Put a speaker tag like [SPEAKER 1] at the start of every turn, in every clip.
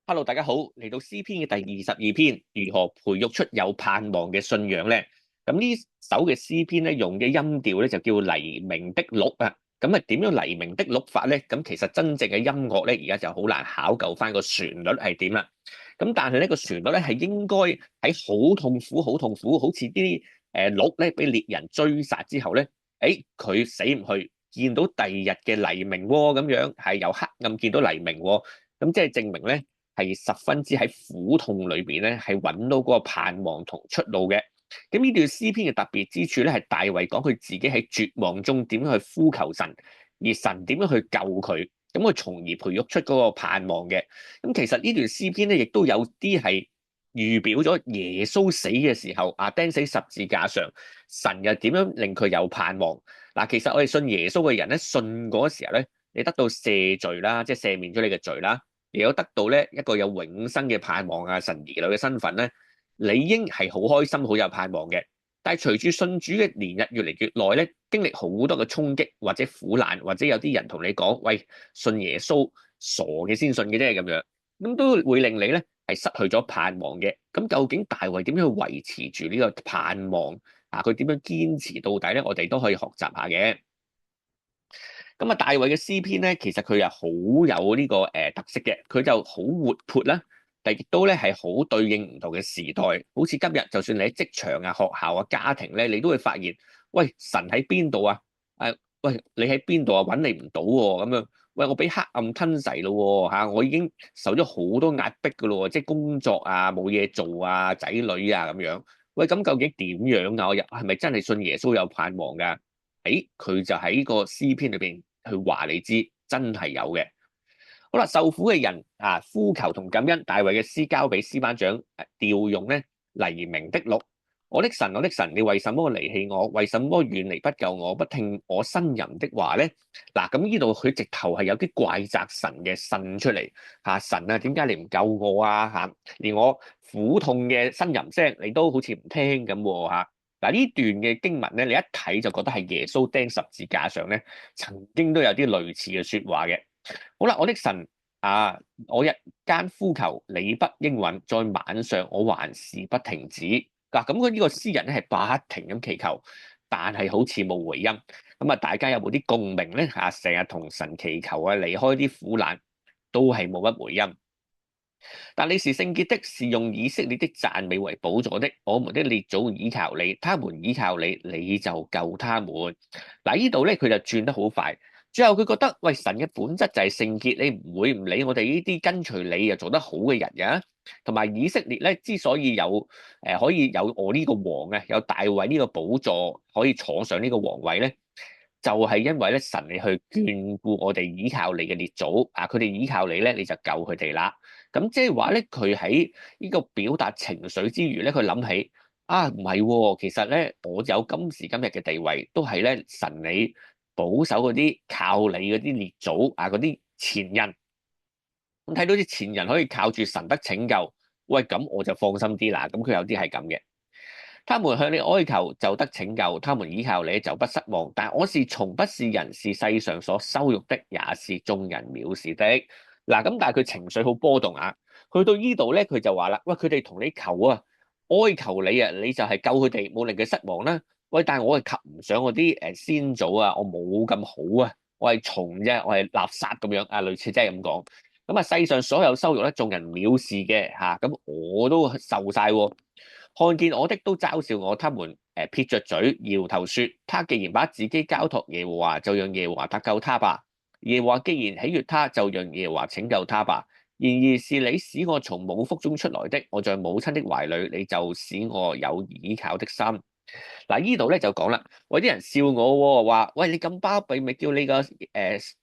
[SPEAKER 1] Hello，大家好，嚟到詩篇嘅第22篇，如何培育出有盼望嘅信仰咧？咁呢首嘅詩篇咧，用嘅音調咧就叫黎明的鹿啊。咁啊，點樣黎明的鹿法咧？咁其實真正嘅音樂咧，而家就好難考究翻個旋律係點啦。咁但係呢個旋律咧係應該喺好痛苦、好痛苦，好似啲鹿咧俾獵人追殺之後咧，佢死唔去，見到第二日嘅黎明喎，咁樣係由黑暗見到黎明喎，咁即係證明咧。係十分之喺苦痛裏邊咧，係揾到嗰個盼望同出路嘅。咁呢段詩篇嘅特別之處咧，係大衛講佢自己喺絕望中點樣去呼求神，而神點樣去救佢，咁佢從而培育出嗰個盼望嘅。咁其實呢段詩篇咧，亦都有啲係預表咗耶穌死嘅時候，釘死十字架上，神又點樣令佢有盼望。嗱，其實我哋信耶穌嘅人咧，信嗰時候咧，你得到赦罪啦，即係赦免咗你嘅罪啦。亦有得到咧一個有永生嘅盼望啊，神兒女嘅身份咧，理應係好開心、好有盼望嘅。但係隨住信主嘅年日越嚟越耐咧，經歷好多嘅衝擊或者苦難，或者有啲人同你講：喂，信耶穌傻嘅先信嘅啫咁樣，咁都會令你咧係失去咗盼望嘅。咁究竟大衛點樣去維持住呢個盼望啊？佢點樣堅持到底咧？我哋都可以學習下嘅。咁啊，大衛嘅詩篇咧，其實佢又好有呢個特色嘅，佢就好活潑啦，但亦都咧係好對應唔同嘅時代。好似今日，就算你喺職場啊、學校啊、家庭咧，你都會發現，喂，神喺邊度啊？喂，你喺邊度啊？揾你唔到喎，咁樣，喂，我俾黑暗吞噬咯喎，我已經受咗好多壓迫噶咯喎，即係工作啊，冇嘢做啊，仔女啊咁樣。喂，咁究竟點樣啊？我又係咪真係信耶穌有盼望㗎？佢就喺個詩篇裏邊。去話你知，真係有嘅。好啦，受苦嘅人呼求同感恩，大衛嘅詩交俾詩班長調用咧，黎明的鹿，我的神，我的神，你為什麼離棄我？為什麼遠離不救我？不聽我呻吟的話咧？嗱，咁呢度佢直頭係有啲怪責神嘅呻出嚟神啊，點解你唔救我啊？連我苦痛嘅呻吟聲你都好似唔聽咁喎。嗱，呢段嘅經文咧，你一睇就覺得係耶穌釘十字架上咧，曾經都有啲類似嘅説話嘅。好啦，我的神我日間呼求你不應允，在晚上我還是不停止。嗱，咁佢呢個詩人咧係不停咁祈求，但係好似冇回音。咁啊，大家有冇啲共鳴咧？成日同神祈求離開啲苦難，都係冇乜回音。但你是聖潔的，是用以色列的讚美為寶座的。我們的列祖倚靠你，他們倚靠你，你就救他們。嗱，呢度咧佢就轉得好快。最後佢覺得，喂，神嘅本質就係聖潔，你唔會唔理我哋呢啲跟隨你又做得好嘅人嘅。同埋以色列咧之所以有可以有我呢個王啊，有大衛呢個寶座可以坐上呢個皇位咧，就係因為咧神你去眷顧我哋倚靠你嘅列祖佢哋倚靠你咧，你就救佢哋啦。咁即係話咧，佢喺呢個表達情緒之餘咧，佢諗起唔係喎，其實咧我有今時今日嘅地位，都係咧神你保守嗰啲靠你嗰啲列祖嗰啲前人。咁睇到啲前人可以靠住神得拯救，喂，咁我就放心啲啦。咁佢有啲係咁嘅。他們向你哀求就得拯救，他們倚靠你就不失望。但我是從不是人，是世上所羞辱的，也是眾人藐視的。嗱，咁但係佢情緒好波動去到呢度咧，佢就話啦，喂，佢哋同你求哀求你你就係救佢哋，冇令佢失望啦。喂，但係我係及唔上我啲先祖我冇咁好我係蟲啫，我係垃圾咁樣類似即係咁講。咁世上所有羞辱咧，眾人藐視嘅咁我都受晒喎。看見我的都嘲笑我，他們撇着嘴搖頭說：他既然把自己交託耶和華，就讓耶和華搭救他吧。耶和華既然喜悅他，就讓耶和華拯救他吧。然而是你使我從母腹中出來的，我在母親的懷裏，你就使我有倚靠的心。嗱，呢度咧就講啦，喂，啲人笑我話，喂，你咁巴閉，咪叫你個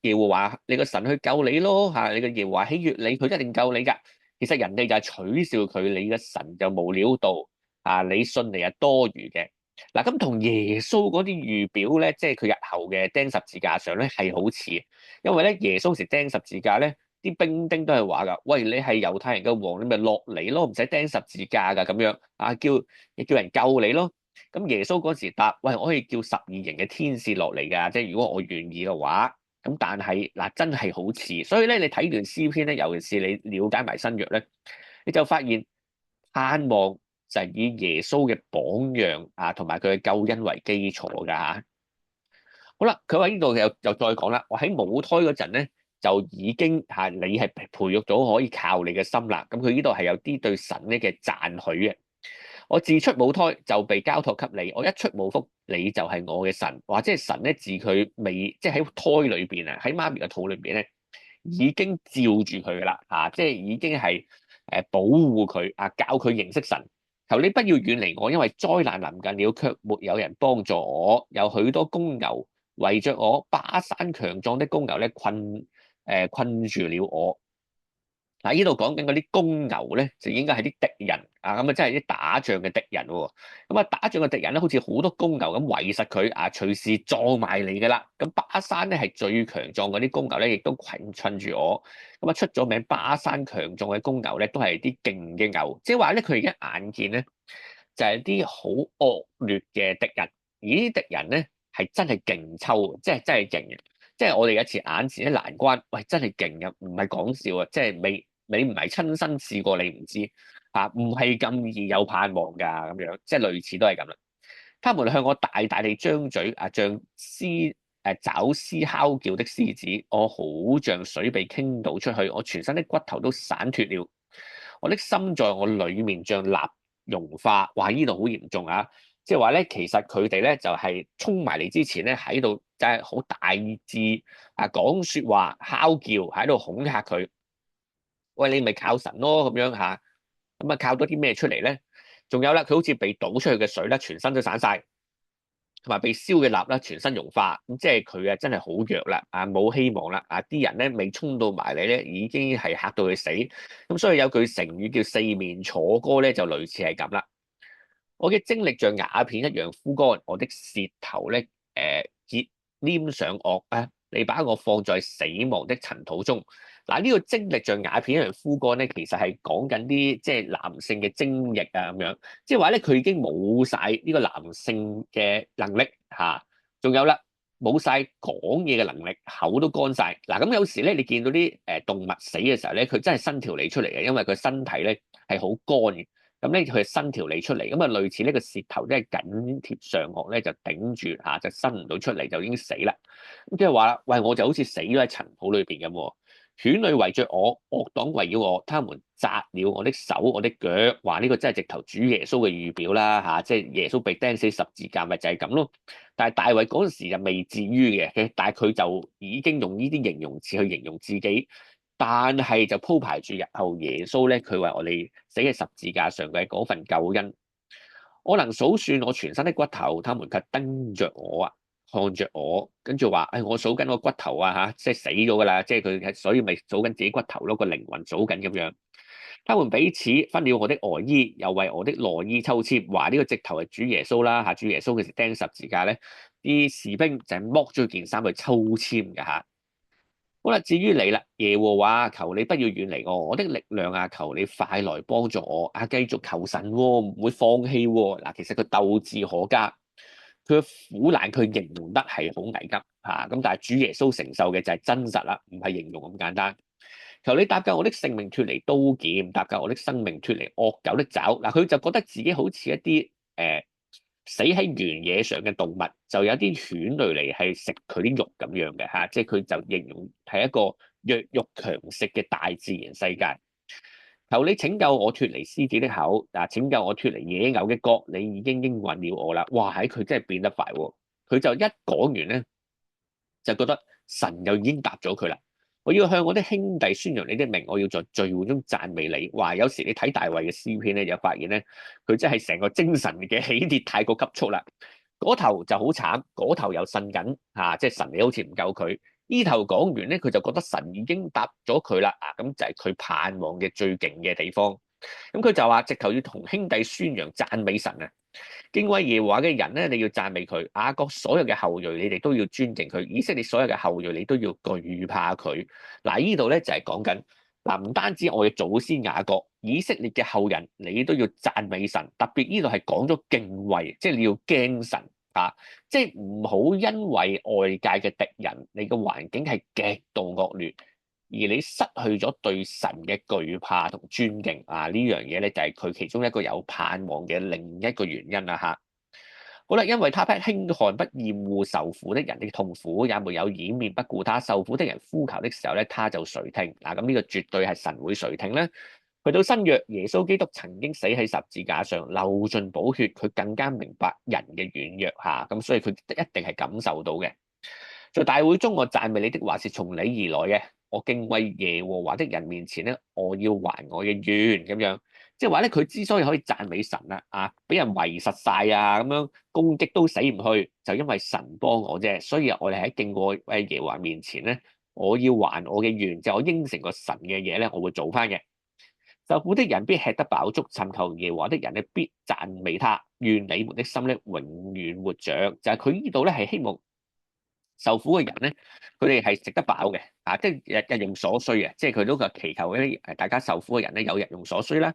[SPEAKER 1] 耶和華，你個神去救你咯你個耶和華喜悅你，佢一定救你噶。其實人哋就係取笑佢，你嘅神就無料到你信嚟係多餘嘅。嗱，咁同耶穌嗰啲預表咧，即係佢日後嘅釘十字架上咧係好似，因為咧耶穌時釘十字架咧，啲兵丁都係話噶，喂，你係猶太人嘅王，你咪落嚟咯，唔使釘十字架噶咁樣叫人救你咯。咁耶穌嗰時答，喂，我可以叫12營嘅天使落嚟噶，即係如果我願意嘅話。咁但係嗱真係好似，所以咧你睇段詩篇咧，尤其是你了解埋新約咧，你就發現盼望就係以耶穌嘅榜樣啊，同埋佢嘅救恩為基礎㗎嚇。好啦，佢話呢度又再講啦，我喺母胎嗰陣咧就已經你係培育咗可以靠你嘅心啦。咁佢呢度係有啲對神咧嘅讚許嘅。我自出母胎就被交託給你，我一出母腹你就係我嘅神。或者係神咧自佢未即係喺胎裏邊啊，喺媽咪嘅肚裏邊咧已經照住佢噶啦即係已經係保護佢教佢認識神。求你不要遠離我，因為災難臨近了，卻沒有人幫助我。有許多公牛圍着我，巴山強壯的公牛咧困住了我。嗱，呢度講緊嗰啲公牛咧，就應該係啲敵人咁啊，即係啲打仗嘅敵人喎。咁啊，打仗嘅敵人咧，好似好多公牛咁圍實佢隨時撞埋嚟噶啦。咁巴山咧係最強壯嗰啲公牛咧，亦都困住我。咁啊，出咗名巴山強壯嘅公牛咧，都係啲勁嘅牛，即係話咧，佢而家眼見咧就係啲好惡劣嘅敵人，而呢啲敵人咧係真係勁抽，即係真係勁嘅。即係我哋有一次眼前一難關，喂，真係勁嘅，唔係講笑啊！即係你唔係親身試過，你唔知唔係咁易有盼望㗎咁樣，即係類似都係咁啦。他們向我大大地張嘴像爪獅哮叫的獅子，我好像水被傾倒出去，我全身的骨頭都散脱了，我的心在我裡面像蠟融化。哇！呢度好嚴重啊！即係話咧，其實佢哋咧就係衝埋嚟之前咧，喺度就係好大志講説話、哮叫，喺度恐嚇佢。喂，你咪靠神咯咁樣嚇，咁啊靠多啲咩出嚟咧？仲有啦，佢好似被倒出去嘅水咧，全身都散晒，同埋被燒嘅蠟啦，全身融化。咁即係佢真係好弱啦，冇希望啦。啲人咧未衝到埋嚟咧，已經係嚇到佢死。咁所以有句成語叫四面楚歌咧，就類似係咁啦。我嘅精力像瓦片一樣枯乾，我的舌頭咧結黏上軛你把我放在死亡的塵土中。嗱，呢個精力像瓦片一樣枯乾咧，其實係講緊啲即係男性嘅精液咁樣，即係話咧佢已經冇晒呢個男性嘅能力仲有啦，冇晒講嘢嘅能力，口都乾晒。嗱，咁有時咧你見到啲動物死嘅時候咧，佢真係伸條脷出嚟嘅，因為佢身體咧係好乾嘅。咁咧佢伸條脷出嚟，咁類似呢個舌頭即係緊貼上顎咧，就頂住就伸唔到出嚟，就已經死啦。咁即係話啦，喂，我就好似死咗喺塵土裏邊咁喎。犬類圍着我，惡黨圍繞我，他們扎了我的手、我的腳。話呢個真係直頭主耶穌嘅預表啦即係耶穌被釘死十字架，咪就係咁咯。但係大衛嗰陣時就未至於嘅，但係佢就已經用呢啲形容詞去形容自己。但係就鋪排住日後耶穌咧，佢為我哋死喺十字架上嘅嗰份救恩。我能數算我全身的骨頭，他們卻瞪着我看着我，跟住話，我數緊個骨頭即係死咗噶啦，即係佢所以咪數緊自己骨頭咯，個靈魂數緊咁樣。他們彼此分了我的外衣，又為我的內衣抽籤。話呢個直頭係主耶穌啦主耶穌嘅時釘十字架咧，啲士兵就係剝咗件衫去抽籤嘅好啦，至於你啦，耶和華，求你不要遠離我，我的力量求你快來幫助我繼續求神唔會放棄嗱。其實佢鬥志可嘉，佢嘅苦難佢形容得係好危急咁，但係主耶穌承受嘅就係真實啦，唔係形容咁簡單。求你搭救我的性命脫離刀劍，搭救我的生命脫離惡狗的爪。嗱，佢就覺得自己好似一啲死喺原野上嘅動物，就有啲犬類嚟係食佢啲肉咁樣嘅即係佢就形容係一個弱肉強食嘅大自然世界。求你拯救我脫離獅子的口，拯救我脫離野牛嘅角，你已經應允了我啦。哇，佢真係變得快喎，佢就一講完咧，就覺得神又已經答咗佢啦。我要向我的兄弟宣揚你的名，我要在聚會中讚美你。話有時你睇大衛嘅詩篇咧，就發現咧，佢真係成個精神嘅起跌太過急促啦。嗰頭就好慘，嗰頭又呻緊即係神你好似唔救佢。呢頭講完咧，佢就覺得神已經答咗佢啦。咁就係佢盼望嘅最勁嘅地方。咁佢就話直頭要同兄弟宣揚讚美神敬畏耶和華嘅人咧，你要讚美佢；雅各所有嘅後裔，你哋都要尊敬佢；以色列所有嘅後裔，你都要懼怕佢。嗱，呢度咧就係講緊唔單止我嘅祖先雅各，以色列嘅後人，你都要讚美神。特別呢度係講咗敬畏，即係你要驚神啊，即係唔好因為外界嘅敵人，你個環境係極度惡劣，而你失去咗對神嘅懼怕同尊敬啊！呢樣嘢咧就係佢其中一個有盼望嘅另一個原因啦嚇。好啦，因為他不輕看不厭惡受苦的人的痛苦，也沒有掩面不顧他受苦的人呼求的時候咧，他就垂聽。嗱，咁呢個絕對係神會垂聽咧。去到新約，耶穌基督曾經死喺十字架上，流盡寶血，佢更加明白人嘅軟弱嚇，咁所以佢一定係感受到嘅。在大會中，我讚美你的話是從你而來嘅，我敬畏耶和華的人面前咧，我要還我嘅願咁樣。即係話咧，佢之所以可以讚美神啊，俾人圍實晒啊，咁樣攻擊都死唔去，就因為神幫我啫。所以我哋喺敬畏耶和華面前咧，我要還我嘅願，就我應承個神嘅嘢咧，我會做翻嘅。受苦的人必吃得飽足，尋求耶和華的人咧必讚美他。願你們的心咧永遠活着。就係佢呢度咧係希望受苦嘅人咧，佢哋係食得飽嘅，即係日用所需嘅，即係佢都個祈求嗰啲大家受苦嘅人咧有日用所需啦。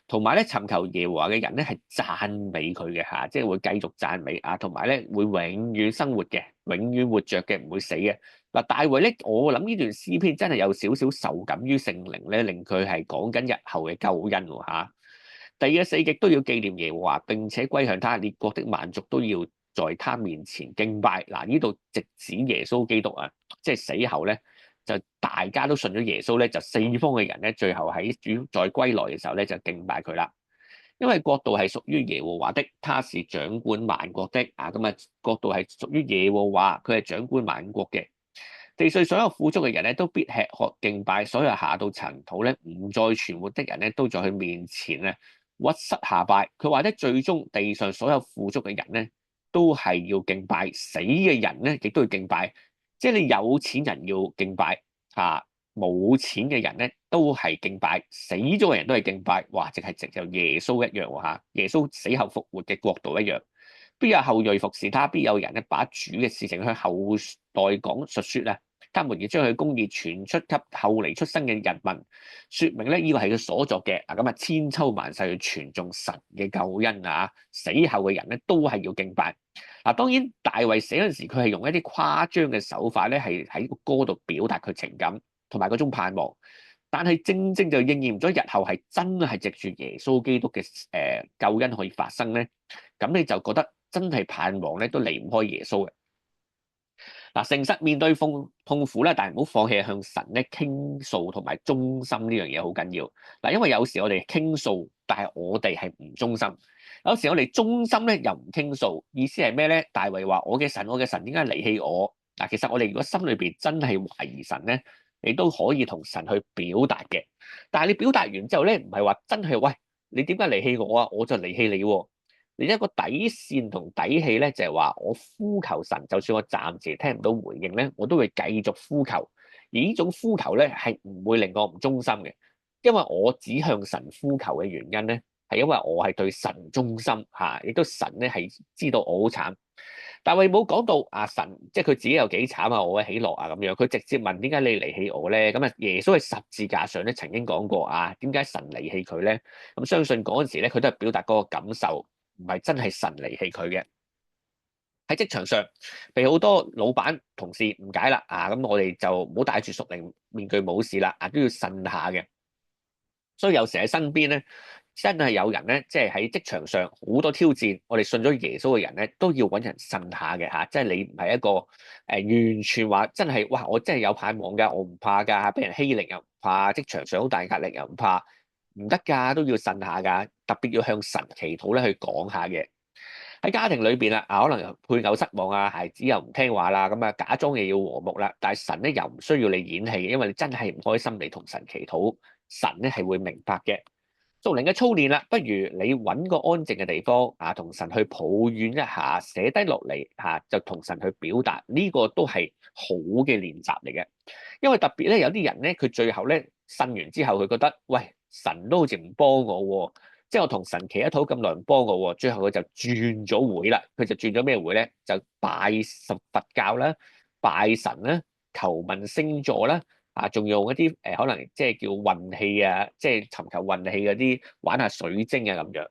[SPEAKER 1] 同埋咧，尋求耶和華嘅人咧係讚美佢嘅嚇，即係會繼續讚美啊，同埋咧會永遠生活嘅，永遠活着嘅，唔會死嘅。嗱，大衛咧，我諗呢段詩篇真係有少少受感於聖靈咧，令佢係講緊日後嘅救恩喎嚇。第二四極都要紀念耶和華，並且歸向他，列國的萬族都要在他面前敬拜。嗱，呢度直指耶穌基督啊，即係死後咧。就大家都信咗耶穌咧，就四方嘅人咧，最後喺主再歸來嘅時候咧，就敬拜佢啦。因為國度係屬於耶和華的，他是掌管萬國的啊。咁啊，國度係屬於耶和華，佢係掌管萬國嘅。地上所有富足嘅人咧，都必吃喝敬拜；所有下到塵土咧，唔再存活的人咧，都在佢面前咧屈膝下拜。佢話咧，最終地上所有富足嘅人咧，都係要敬拜；死嘅人咧，亦都要敬拜。即係你有錢人要敬拜，冇錢嘅人咧都係敬拜，死咗嘅人都係敬拜。哇！直係直就耶穌一樣喎，耶穌死後復活嘅國度一樣。必有後裔服侍他，必有人咧把主嘅事情向後代講述說啊。他們要將佢公義傳出給後嚟出生嘅人民，説明咧呢個係佢所作嘅。咁啊，千秋萬世去傳頌神嘅救恩啊！死後嘅人咧都係要敬拜。當然大衛死嗰陣時，佢係用一啲誇張嘅手法咧，係喺個歌度表達佢情感同埋嗰種盼望。但係正正就應驗咗日後係真係藉住耶穌基督嘅救恩可以發生咧。咁你就覺得真係盼望咧都離唔開耶穌嘅。誠實面對痛苦咧，但係唔好放棄向神咧傾訴同埋忠心呢樣嘢好緊要。因為有時我哋傾訴，但係我哋係唔忠心；有時我哋忠心咧又唔傾訴。意思係咩咧？大衛話：我嘅神點解離棄我？其實我哋如果心裏邊真係懷疑神咧，你都可以同神去表達嘅。但係你表達完之後咧，唔係話真係喂，你點解離棄我啊？我就離棄你喎。另一個底線同底氣咧，就係話我呼求神，就算我暫時聽唔到回應咧，我都會繼續呼求。而呢種呼求咧，係唔會令我唔忠心嘅，因為我只向神呼求嘅原因咧，係因為我係對神忠心嚇，亦都神咧係知道我好慘。但係冇講到神，即係佢自己有幾慘啊，我嘅喜樂啊咁樣。佢直接問點解你離棄我咧？咁耶穌喺十字架上咧曾經講過點解神離棄佢咧？咁相信嗰陣時咧，佢都係表達嗰個感受。唔係真係神離棄佢嘅。喺職場上，被好多老闆同事誤解啦，咁我哋就唔好戴住屬靈面具冇事啦，都要慎下嘅。所以有時喺身邊咧，真係有人咧，即係喺職場上好多挑戰，我哋信咗耶穌嘅人咧，都要揾人慎下嘅嚇。即係你唔係一個完全話真係哇，我真係有盼望㗎，我唔怕㗎，俾人欺凌又唔怕，職場上好大壓力又唔怕。唔得㗎，都要慎下㗎，特別要向神祈禱咧，去講下嘅。喺家庭裏邊可能配偶失望孩子又唔聽話啦，咁假裝嘢要和睦啦，但係神咧又唔需要你演戲，因為你真係唔開心，你同神祈禱，神咧係會明白嘅。屬靈嘅操練啦，不如你揾個安靜嘅地方同神去抱怨一下，寫低落嚟就同神去表達，呢個都係好嘅練習嚟嘅。因為特別咧，有啲人咧，佢最後咧呻完之後，佢覺得喂，神都好似唔幫我喎，即係我同神祈禱咁耐唔幫我喎，最後佢就轉咗會啦。佢就轉咗咩會咧？就拜佛教啦，拜神啦，求問星座啦。仲用一啲可能即係叫運氣即係尋求運氣嗰啲，玩下水晶咁樣。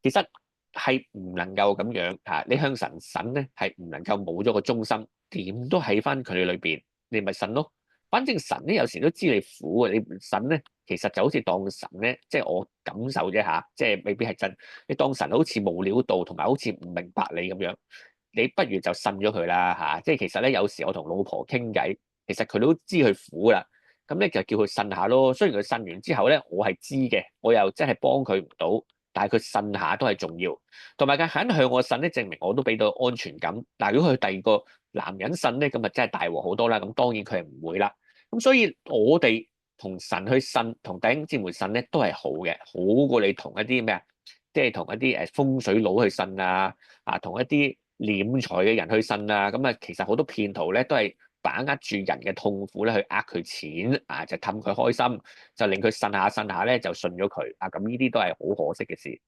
[SPEAKER 1] 其實係唔能夠咁樣嚇，你向神咧係唔能夠冇咗個忠心，點都喺翻佢哋裏邊，你咪信咯。反正神咧有時都知你苦啊，你唔信咧，其實就好似當神咧，即係我感受啫嚇，即係未必係真。你當神好似無料到，同埋好似唔明白你咁樣，你不如就信咗佢啦嚇。即係其實咧，有時我同老婆傾偈，其實佢都知佢苦啦，咁咧就叫佢信下咯。雖然佢信完之後咧，我係知嘅，我又真係幫佢唔到，但係佢信下都係重要。同埋佢肯向我呻咧，證明我都俾到安全感。但係如果佢第二個男人呻咧，咁啊真係大鑊好多啦。咁當然佢係唔會啦。咁所以我哋同神去呻，同弟兄姊妹呻咧都係好嘅，好過你同一啲咩啊，即係同一啲風水佬去呻啊，同一啲斂財嘅人去呻啊。咁啊，其實好多騙徒咧都係把握住人嘅痛苦咧去呃佢錢啊，就氹佢開心，就令佢呻下咧就信咗佢啊。咁呢啲都係好可惜嘅事。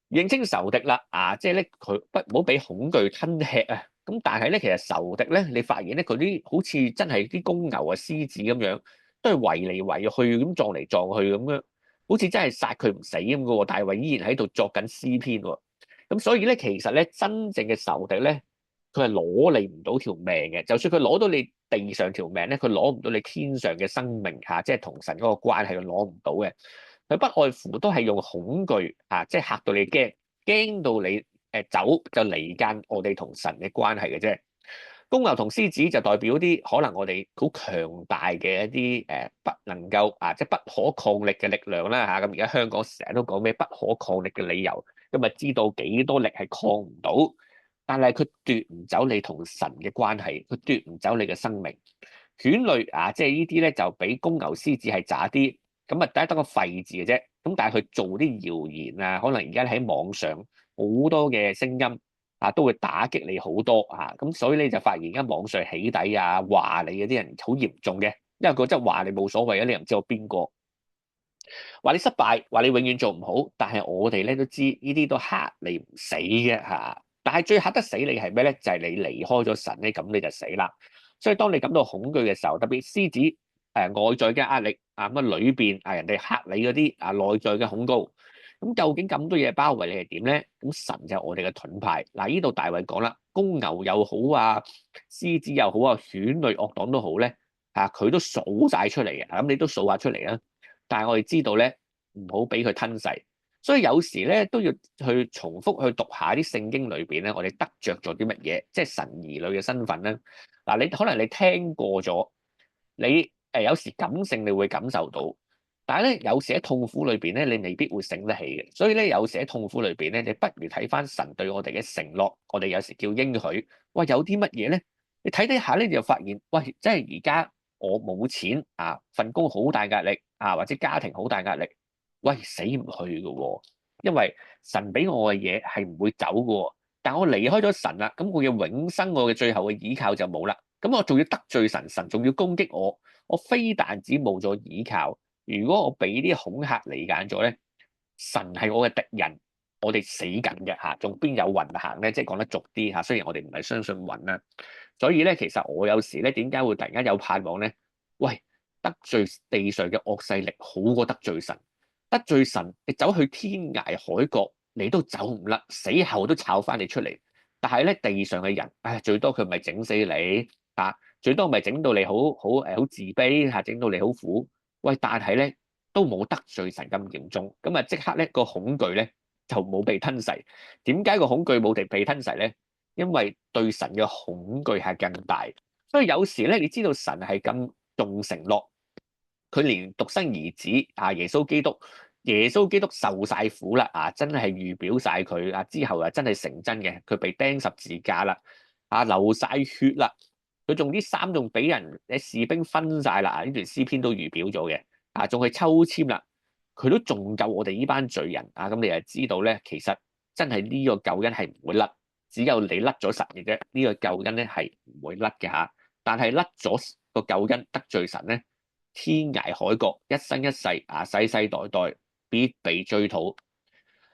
[SPEAKER 1] 認清仇敵啦，即係咧佢唔好俾恐懼吞吃啊！咁但係咧，其實仇敵咧，你發現咧，佢啲好似真係啲公牛啊、獅子咁樣，都係圍嚟圍去咁撞嚟撞去咁樣，好似真係殺佢唔死咁嘅喎。大衛依然喺度作緊詩篇喎。咁所以咧，其實咧，真正嘅仇敵咧，佢係攞你唔到條命嘅。就算佢攞到你地上條命咧，佢攞唔到你天上嘅生命嚇，即係同神嗰個關係，佢攞唔到嘅。佢不外乎都係用恐懼即係嚇到你驚到你走就離間我哋同神嘅關係嘅啫。公牛同獅子就代表啲可能我哋好強大嘅一啲不能夠即係不可抗力嘅力量啦嚇。咁而家香港成日都講咩不可抗力嘅理由，咁啊知道幾多力係抗唔到，但係佢奪唔走你同神嘅關係，佢奪唔走你嘅生命。犬類即係呢啲咧就比公牛獅子係渣啲。咁啊，得個廢字嘅啫。咁但係佢做啲謠言啊，可能而家喺網上好多嘅聲音都會打擊你好多咁所以你就發現而家網上起底話你嗰啲人好嚴重嘅，因為佢真係話你冇所謂啊，你又唔知我邊個，話你失敗，話你永遠做唔好。但係我哋咧都知呢啲都嚇你唔死嘅但係最嚇得死你係咩咧？就係你離開咗神咧，咁你就死啦。所以當你感到恐懼嘅時候，特別獅子外在嘅壓力咁裏邊人哋嚇你嗰啲內在嘅恐高，咁究竟咁多嘢包圍你係點咧？咁神就係我哋嘅盾牌。嗱，呢度大衛講啦，公牛又好獅子又好犬類惡黨都好咧佢都數晒出嚟嘅。咁你都數下出嚟啦。但係我哋知道咧，唔好俾佢吞噬。所以有時咧都要去重複去讀下啲聖經裏邊咧，我哋得着咗啲乜嘢，即係神兒女嘅身份咧。嗱，你可能你聽過咗，你有時感性你會感受到，但係咧有時喺痛苦裏邊咧，你未必會醒得起嘅。所以咧有時喺痛苦裏邊咧，你不如睇翻神對我哋嘅承諾，我哋有時叫應許。喂，有啲乜嘢咧？你睇睇下咧，你就發現，喂，真係而家我冇錢份工好大壓力或者家庭好大壓力，喂，死唔去嘅喎，因為神俾我嘅嘢係唔會走嘅喎。但我離開咗神啦，咁我嘅永生，我嘅最後嘅倚靠就冇啦。咁我仲要得罪神，神仲要攻擊我，我非但止冇咗倚靠，如果我俾啲恐嚇離間咗咧，神係我嘅敵人，我哋死緊嘅仲邊有運行咧？即係講得俗啲雖然我哋唔係相信運啦，所以咧其實我有時咧點解會突然間有盼望咧？喂，得罪地上嘅惡勢力好過得罪神，得罪神你走去天涯海角你都走唔甩，死後都炒翻你出嚟。但係咧地上嘅人，最多佢咪整死你最多咪整到你好自卑整到你好苦。喂，但係咧都冇得罪神咁嚴重，咁即刻咧個恐懼咧就冇被吞噬。點解個恐懼冇地被吞噬咧？因為對神嘅恐懼係更大。所以有時咧，你知道神係咁重承諾，佢連獨生兒子耶穌基督受晒苦啦真係預表晒佢之後真係成真嘅，佢被釘十字架啦流晒血啦，佢仲啲衫仲俾人士兵分晒啦呢段詩篇都預表咗嘅仲係抽籤啦，佢都仲救我哋呢班罪人咁你就知道咧，其實真係呢個救恩係唔會甩，只有你甩咗神嘅啫，呢個救恩咧係唔會甩嘅但係甩咗個救恩得罪神咧，天涯海角一生一世世世代代必被追討。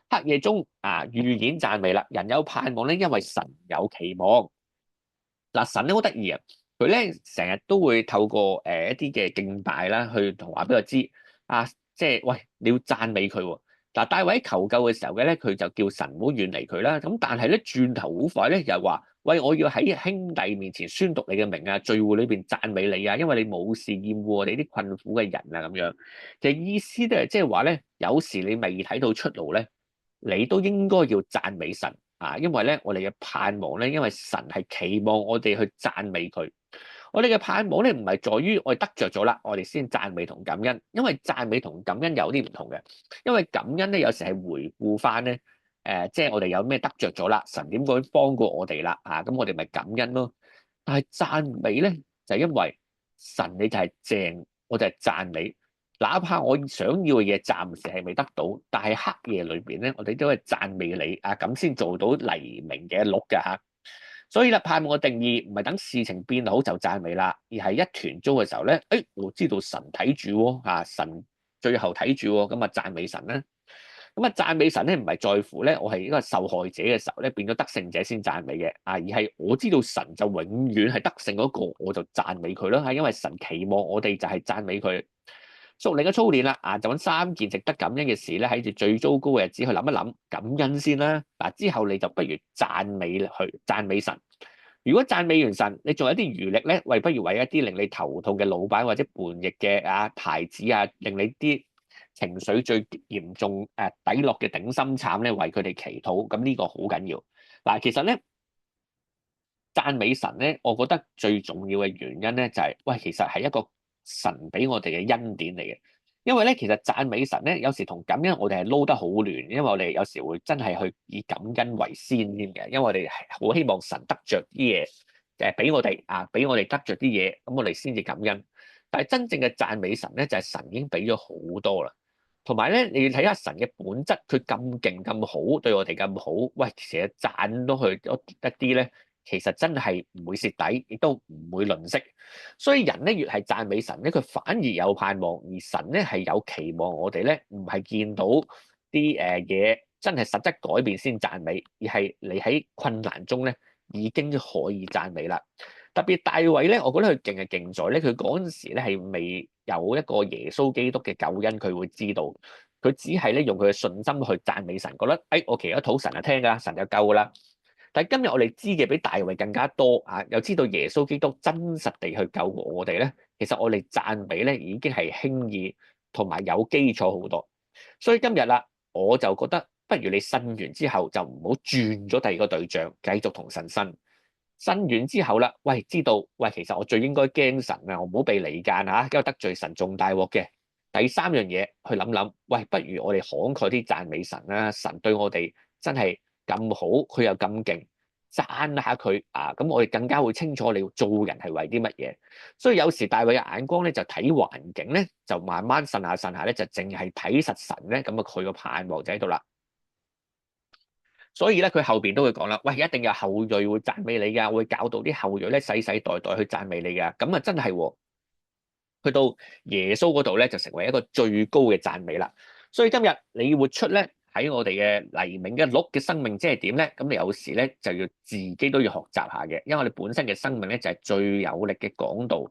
[SPEAKER 1] 黑夜中預言讚美啦，人有盼望咧，因為神有期望。神咧好得意佢咧成日都會透過一啲嘅敬拜啦，去同話俾我知即係喂，你要讚美佢喎。嗱，大衛喺求救嘅時候嘅咧，佢就叫神唔好遠離佢啦。咁但係咧轉頭好快咧，又話：喂，我要喺兄弟面前宣讀你嘅名啊，聚會裏邊讚美你啊，因為你冇事厭惡我哋啲困苦嘅人啊咁樣。其實意思咧，即係話咧，有時你未睇到出路咧，你都應該要讚美神啊，因為咧我哋嘅盼望咧，因為神係期望我哋去讚美佢。我哋嘅盼望咧，唔係在於我哋得着咗啦，我哋先讚美同感恩，因為讚美同感恩有啲唔同嘅。因為感恩咧，有時係回顧翻咧，即係我哋有咩得着咗啦，神點樣幫過我哋啦，咁我哋咪感恩咯。但係讚美咧，就係因為神你就係正，我就係讚美，哪怕我想要嘅嘢暫時係未得到，但係黑夜裏邊咧，我哋都係讚美你啊，咁先做到黎明嘅鹿㗎嚇。所以啦，盼望嘅定義唔係等事情變好就讚美啦，而係一團糟嘅時候咧，我知道神睇住喎，神最後睇住喎，咁啊讚美神啦。咁啊讚美神咧，唔係在乎咧，我係一個受害者嘅時候咧，變咗得勝者先讚美嘅，而係我知道神就永遠係得勝嗰個，我就讚美佢咯，因為神期望我哋就係讚美佢。屬靈嘅操練啦，就揾3件值得感恩嘅事咧，喺住最糟糕嘅日子去諗一諗感恩先啦。之後你就不如讚美神。如果讚美完神，你仲有啲餘力咧，不如為一啲令你頭痛嘅老闆或者叛逆嘅孩子啊，令你啲情緒最嚴重低落嘅頂心慘咧，為佢哋祈禱。咁呢個好緊要。嗱，其實咧讚美神咧，我覺得最重要嘅原因咧就係，其實係一個神俾我哋嘅恩典嚟嘅。因為咧，其實讚美神咧，有時同感恩我哋係撈得好亂，因為我哋有時會真係去以感恩為先添嘅，因為我哋係好希望神得着啲嘢，俾我哋俾我哋得着啲嘢，咁我哋先至感恩。但係真正嘅讚美神咧，就係神已經俾咗好多啦。同埋咧，你要睇下神嘅本質，佢咁勁咁好，對我哋咁好，其實讚到佢一啲咧。其實真係唔會蝕底，亦都唔會吝嗇。所以人咧越係讚美神咧，佢反而有盼望；而神咧係有期望我哋咧，唔係見到啲嘢真係實質改變先讚美，而係你喺困難中咧已經可以讚美啦。特別大衛咧，我覺得佢勁係勁在咧，佢嗰陣時咧係未有一個耶穌基督嘅救恩，佢會知道，佢只係咧用佢嘅信心去讚美神，覺得我祈咗禱神就聽㗎，神就救噶啦。但係今日我哋知嘅比大衛更加多又知道耶穌基督真實地去救過我哋咧，其實我哋讚美咧已經係輕易同埋有基礎好多。所以今日啦，我就覺得不如你信完之後就唔好轉咗第二個對象，繼續同神信。信完之後啦，知道其實我最應該驚神啊，我唔好被離間因為得罪神仲大鑊嘅。第三樣嘢去諗諗，不如我哋慷慨啲讚美神啦，神對我哋真係咁好，佢又咁勁，讚下佢咁我哋更加會清楚你做人係為啲乜嘢。所以有時大衛嘅眼光咧就睇環境咧，就慢慢呻下咧，就淨係睇實神咧，咁佢個盼望就喺度啦。所以咧佢後邊都會講啦，一定有後裔會讚美你噶，會教導啲後裔咧世世代代去讚美你噶。咁真係去到耶穌嗰度咧，就成為一個最高嘅讚美啦。所以今日你活出咧喺我哋嘅黎明嘅鹿嘅生命，即係點咧？咁你有時咧就要自己都要學習下嘅，因為我哋本身嘅生命咧就係最有力嘅講道。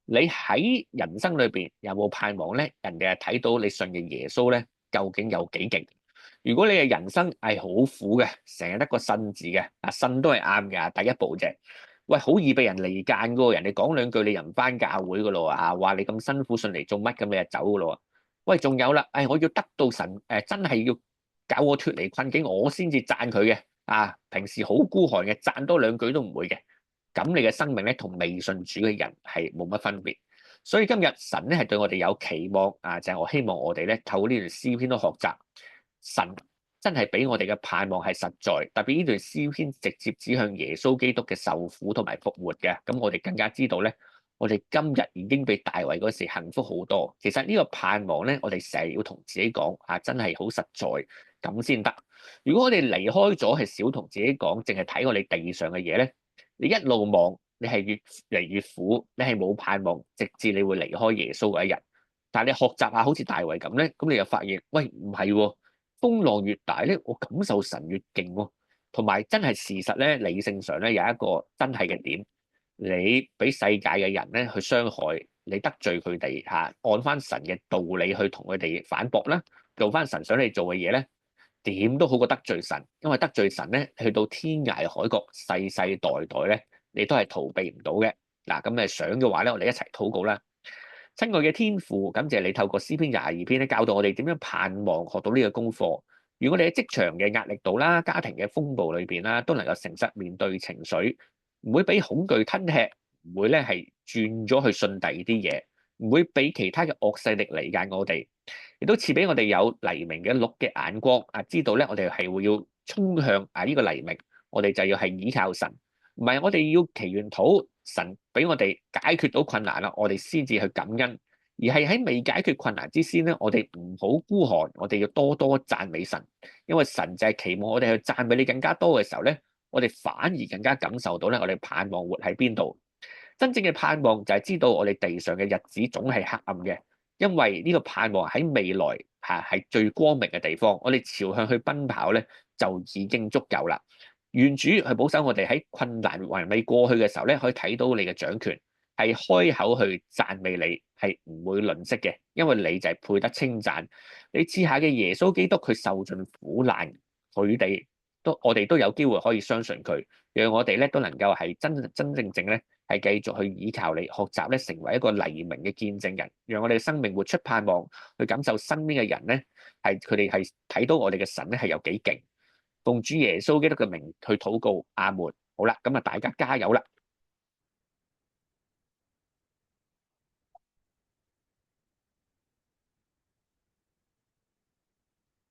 [SPEAKER 1] 你喺人生裏邊有冇盼望咧？人哋係睇到你信嘅耶穌咧，究竟有幾勁？如果你嘅人生係好苦嘅，成日得個信字嘅，信都係啱嘅，第一步啫。好易被人離間噶喎，人哋講兩句你又唔返教會噶咯喎，話你咁辛苦信嚟做乜咁你就走噶咯喎。仲有啦，我要得到神真係要搞我脫離困境，我先至讚佢嘅。平時好孤寒嘅，讚多兩句都唔會嘅。咁你嘅生命咧同未信主嘅人係冇乜分別。所以今日神咧係對我哋有期望就係我希望我哋咧透過呢段詩篇都學習神。真係俾我哋嘅盼望係實在，特別呢段詩篇直接指向耶穌基督嘅受苦同埋復活嘅，咁我哋更加知道咧，我哋今日已經比大衛嗰時幸福好多。其實呢個盼望咧，我哋成日要同自己講真係好實在咁先得。如果我哋離開咗係少同自己講，淨係睇我哋地上嘅嘢咧，你一路望你係越嚟越苦，你係冇盼望，直至你會離開耶穌嗰一日。但係你學習下好似大衛咁咧，咁你又發現唔係喎。風浪越大咧，我感受神越勁喎，同埋真係事實咧，理性上咧有一個真係嘅點，你俾世界嘅人咧去傷害，你得罪佢哋按翻神嘅道理去同佢哋反駁啦，做翻神想你做嘅嘢咧，點都好過得罪神，因為得罪神咧，去到天涯海角、世世代代咧，你都係逃避唔到嘅。嗱，咁想嘅話咧，我哋一齊禱告啦。親愛嘅天父，感謝你透過詩篇22篇咧，教導我哋點樣盼望學到呢個功課。如果你喺職場嘅壓力度啦、家庭嘅風暴裏邊啦，都能夠誠實面對情緒，唔會俾恐懼吞吃，唔會咧係轉咗去信第二啲嘢，唔會俾其他嘅惡勢力離間我哋，亦都賜俾我哋有黎明嘅綠嘅眼光啊！知道咧，我哋係會要衝向呢個黎明，我哋就要係倚靠神，唔係我哋要祈願禱神俾我哋解決到困難啦，我哋先至去感恩。而係喺未解決困難之先咧，我哋唔好孤寒，我哋要多多讚美神，因為神就係期望我哋去讚美你更加多嘅時候咧，我哋反而更加感受到咧，我哋盼望活喺邊度。真正嘅盼望就係知道我哋地上嘅日子總係黑暗嘅，因為呢個盼望喺未來係最光明嘅地方，我哋朝向去奔跑咧就已經足夠啦。願主去保守我哋喺困難還未過去嘅時候咧，可以睇到你嘅掌權。係開口去讚美你，係唔會吝嗇嘅，因為你就係配得稱讚。你賜下嘅耶穌基督，佢受盡苦難，我哋都有機會可以相信佢，讓我哋咧都能夠係真正咧係繼續去依靠你，學習咧成為一個黎明嘅見證人，讓我哋嘅生命活出盼望，去感受身邊嘅人咧係佢哋係睇到我哋嘅神咧係有幾勁。奉主耶穌基督嘅名去禱告，阿門。好啦，咁啊大家加油啦！